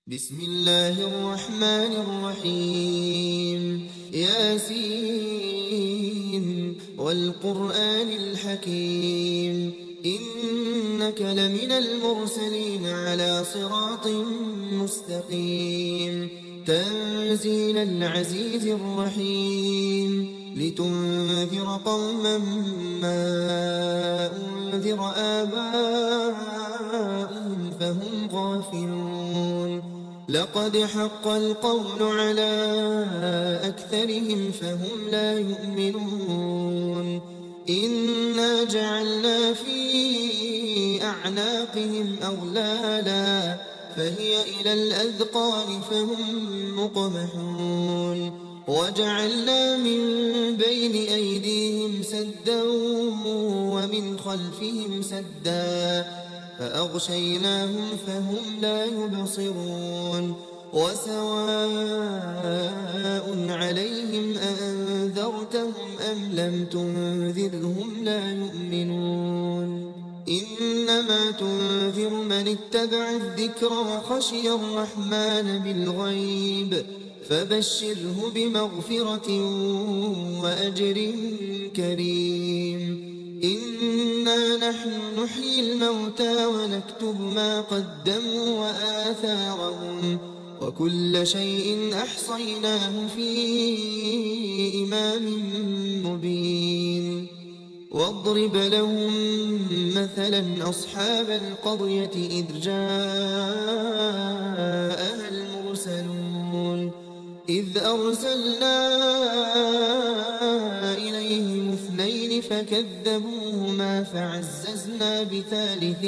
بسم الله الرحمن الرحيم. ياسين والقرآن الحكيم إنك لمن المرسلين على صراط مستقيم تنزيل العزيز الرحيم لتنذر قوما ما أنذر آباؤهم فهم غافلون. لقد حق القول على أكثرهم فهم لا يؤمنون. إنا جعلنا في أعناقهم أغلالا فهي إلى الأذقان فهم مقمحون. وجعلنا من بين أيديهم سدا ومن خلفهم سدا فأغشيناهم فهم لا يبصرون. وسواء عليهم أأنذرتهم أم لم تنذرهم لا يؤمنون. إنما تنذر من اتبع الذكر وخشي الرحمن بالغيب فبشره بمغفرة وأجر كريم. إنا نحن نحيي الموتى ونكتب ما قدموا وآثارهم وكل شيء أحصيناه في إمام مبين. واضرب لهم مثلا أصحاب القرية إذ جاءها المرسلون إذ أرسلنا إليهم اثنين فكذبوهما فعززنا بثالث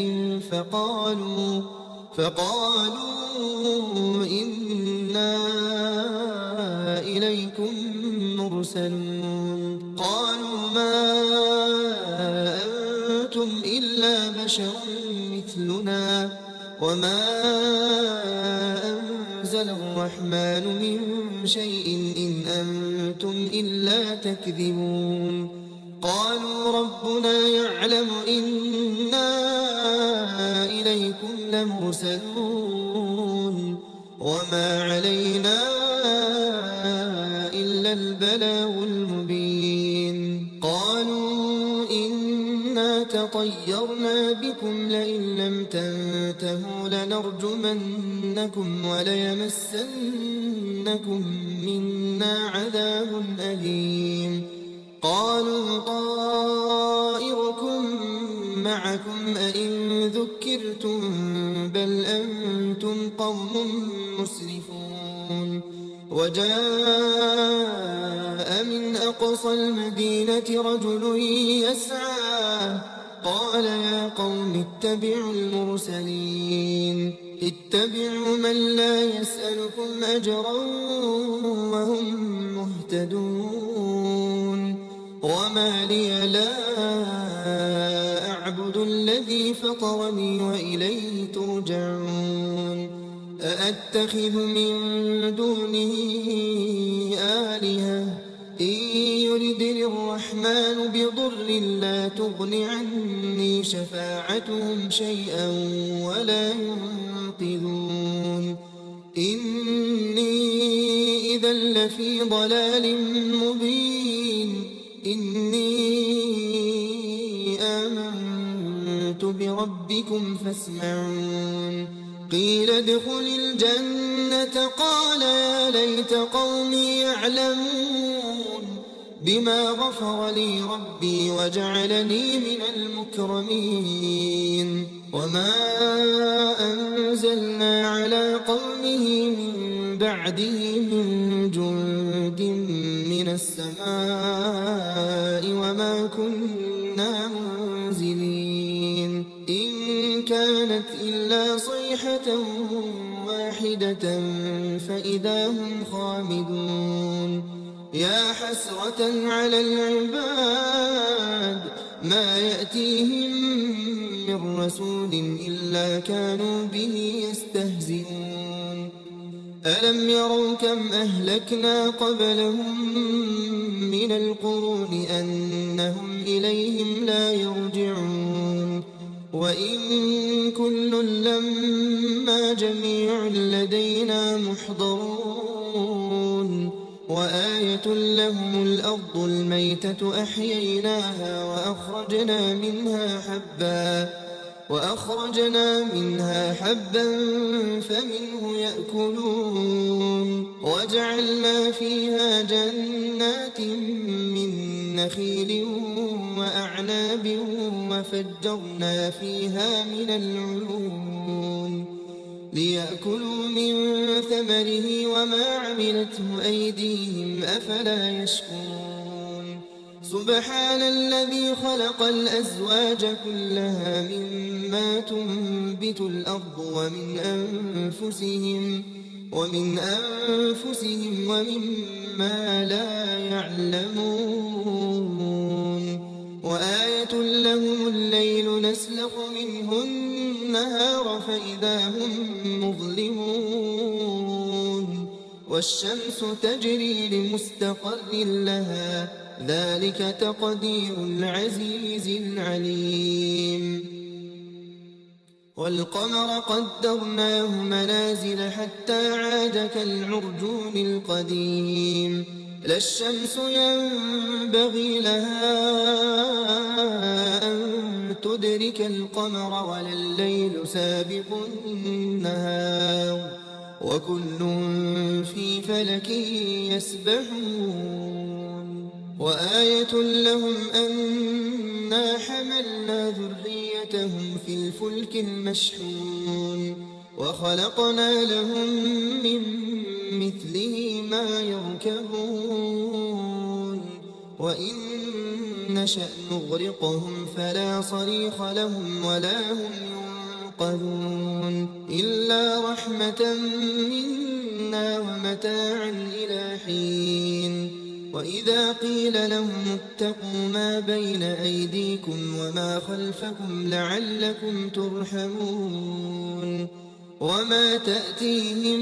فقالوا إنا إليكم مرسلون. قالوا ما أنتم إلا بشر مثلنا وما أنزل الرحمن من شيء إن أنتم إلا تكذبون. قالوا ربنا يعلم إنا إليكم لمرسلون وما علينا إلا البلاغ المبين. قالوا إنا تطيرنا بكم لئن لم تنتهوا لنرجمنكم وليمسنكم منا عذاب أليم. قالوا طائركم معكم أئن ذكرتم بل أنتم قوم مسرفون. وجاء من أقصى المدينة رجل يسعى قال يا قوم اتبعوا المرسلين اتبعوا من لا يسألكم أجرا وهم مهتدون. وما لي لا أعبد الذي فطرني وإليه ترجعون. أأتخذ من دونه آلهة إن يردني الرحمن بضر لا تغن عني شفاعتهم شيئا ولا ينقذون. إني إذا لفي ضلال مبين. إني آمنت بربكم فاسمعون. قيل ادخل الجنة قال يا ليت قومي يعلمون بما غفر لي ربي وجعلني من المكرمين. وما أنزلنا على قومه من بعده من جند من السماء وما كنا منزلين. إن كانت إلا صيحة واحدة فإذا هم خامدون. يا حسرة على العباد ما يأتيهم من رسول إلا كانوا به يستهزئون. ألم يروا كم أهلكنا قبلهم من القرون أنهم إليهم لا يرجعون. وإن كل لما جميع جميع لدينا محضرون وآية لهم الأرض الميتة أحييناها وأخرجنا منها حبا فمنه يأكلون وجعلنا فيها جنات من نخيل وأعناب وفجرنا فيها من العيون ليأكلوا من ثمره وما عملته أيديهم أفلا يشكرون سبحان الذي خلق الأزواج كلها مما تنبت الأرض ومن أنفسهم ومما لا يعلمون وآية لهم الليل نسلخ منه النهار فإذا هم مظلمون والشمس تجري لمستقر لها ذلك تقدير العزيز العليم والقمر قدرناه منازل حتى عاد كالعرجون القديم لا الشمس ينبغي لها أن تدرك القمر ولا الليل سابق النهار وكل في فلك يسبحون وآية لهم أنا حملنا ذريتهم في الفلك المشحون وخلقنا لهم من مثله ما يركبون وإن نشأ نغرقهم فلا صريخ لهم ولا هم ينقذون إلا رحمة منا ومتاعا إلى حين وإذا قيل لهم اتقوا ما بين أيديكم وما خلفكم لعلكم ترحمون وما تأتيهم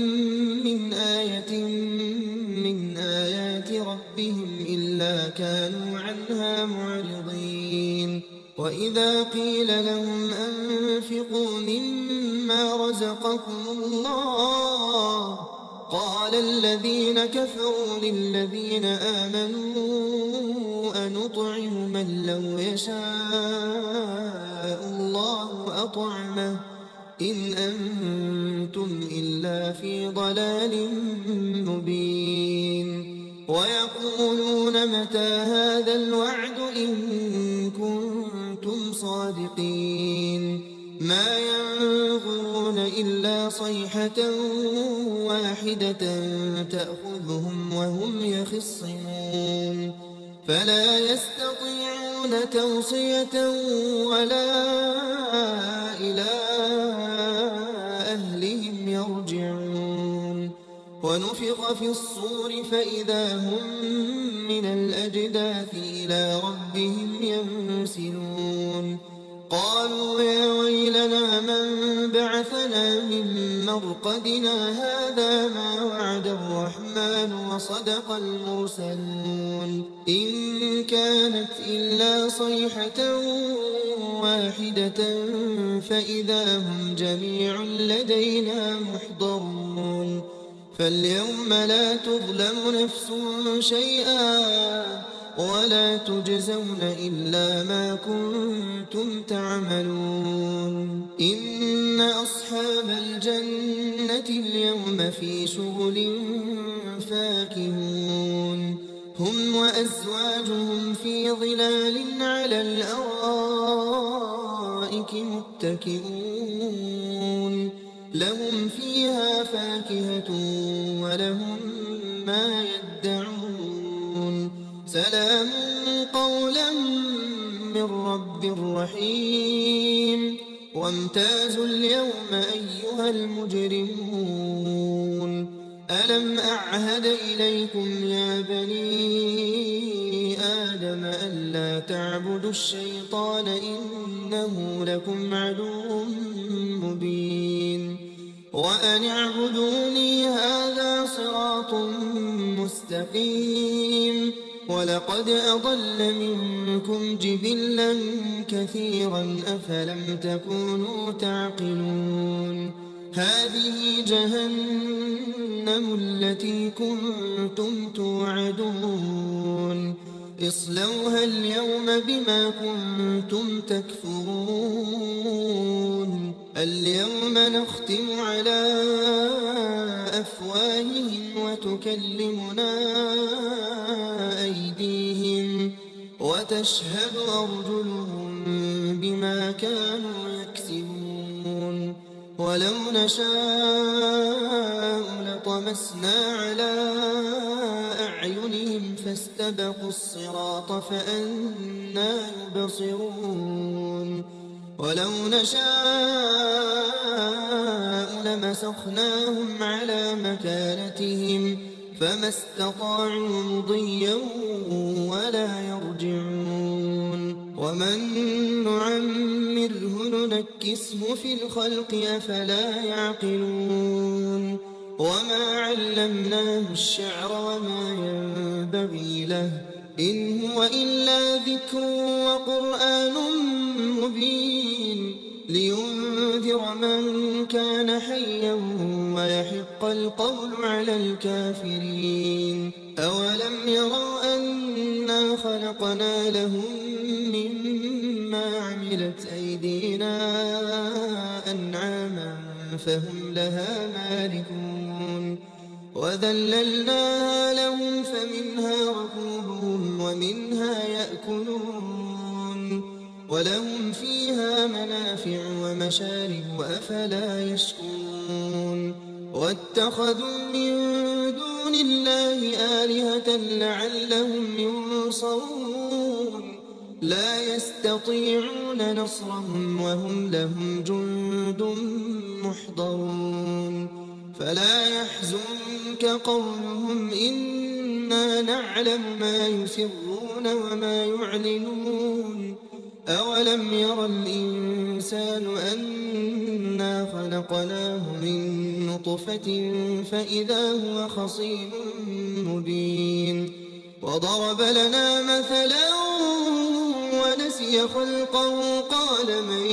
من آية من آيات ربهم إلا كانوا عنها معرضين وإذا قيل لهم أنفقوا مما رزقكم الله قال الذين كفروا للذين آمنوا أنطعم من لو يشاء الله أطعمه إن أنتم إلا في ضلال مبين ويقولون متى هذا الوعد إن كنتم صادقين ما ينظرون إلا صيحة واحدة تأخذهم وهم يخصمون فلا يستطيعون توصية ولا إلى أهلهم يرجعون ونفخ في الصور فإذا هم من الأجداث إلى ربهم ينسلون قالوا يا ويلنا من بعثنا من مرقدنا هذا ما وعد الرحمن وصدق المرسلون إن كانت إلا صيحة واحدة فإذا هم جميع لدينا محضرون فاليوم لا تظلم نفس شيئا ولا تجزون إلا ما كنتم تعملون إن أصحاب الجنة اليوم في شغل فاكهون هم وأزواجهم في ظلال على الأرائك متكئون لهم فيها فاكهة ولهم ما يدعون سلام قولا من رب رحيم وامتازوا اليوم أيها المجرمون ألم أعهد إليكم يا بني آدم ألا تعبدوا الشيطان إنه لكم عدو مبين وأن اعبدوني هذا صراط مستقيم ولقد أضل منكم جبلا كثيرا أفلم تكونوا تعقلون هذه جهنم التي كنتم توعدون اصلوها اليوم بما كنتم تكفرون اليوم نختم على أفواههم وتكلمنا أيديهم وتشهد أرجلهم بما كانوا يكسبون ولو نشاء لطمسنا على أعينهم فاستبقوا الصراط فأنى يبصرون ولو نشاء لمسخناهم على مكانتهم فما استطاعوا مضيا ولا يرجعون ومن نعمره ننكسه في الخلق أفلا يعقلون وما علمناه الشعر وما ينبغي له إن هو إلا ذكر وقرآن مبين لينذر من كان حيا ويحق القول على الكافرين أولم يروا أنا خلقنا لهم مما عملت أيدينا أنعاما فهم لها مالكون وذللناها لهم فمنها ركوبهم ومنها يأكلون ولهم فيها منافع ومشارب أفلا يشكرون واتخذوا من دون الله آلهة لعلهم ينصرون لا يستطيعون نصرهم وهم لهم جند محضرون فلا يحزنك قولهم إنا نعلم ما يسرون وما يعلنون أولم ير الإنسان أنا خلقناه من نطفة فإذا هو خصيم مبين وضرب لنا مثلا ونسي خلقه قال من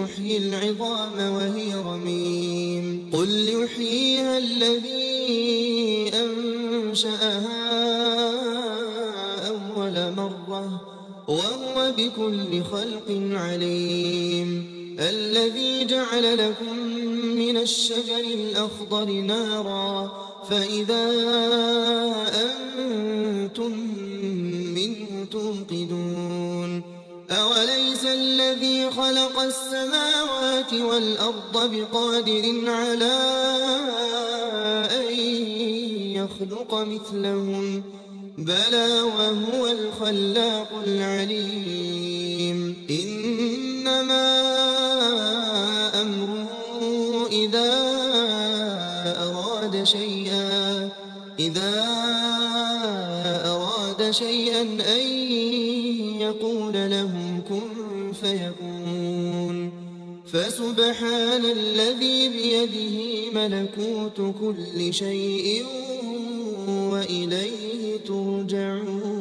يحيي العظام وهي رميم قل يحييها الذي أنشأها أول مرة وهو بكل خلق عليم الذي جعل لكم من الشجر الأخضر نارا فإذا أنتم منه توقدون أوليس الذي خلق السماوات والأرض بقادر على أن يخلق مثلهم بلى وهو الخلاق العليم إنما أمره إذا أراد شيئا أن يقول له كن فيكون فسبحان الذي بيده ملكوت كل شيء وإليه ترجعون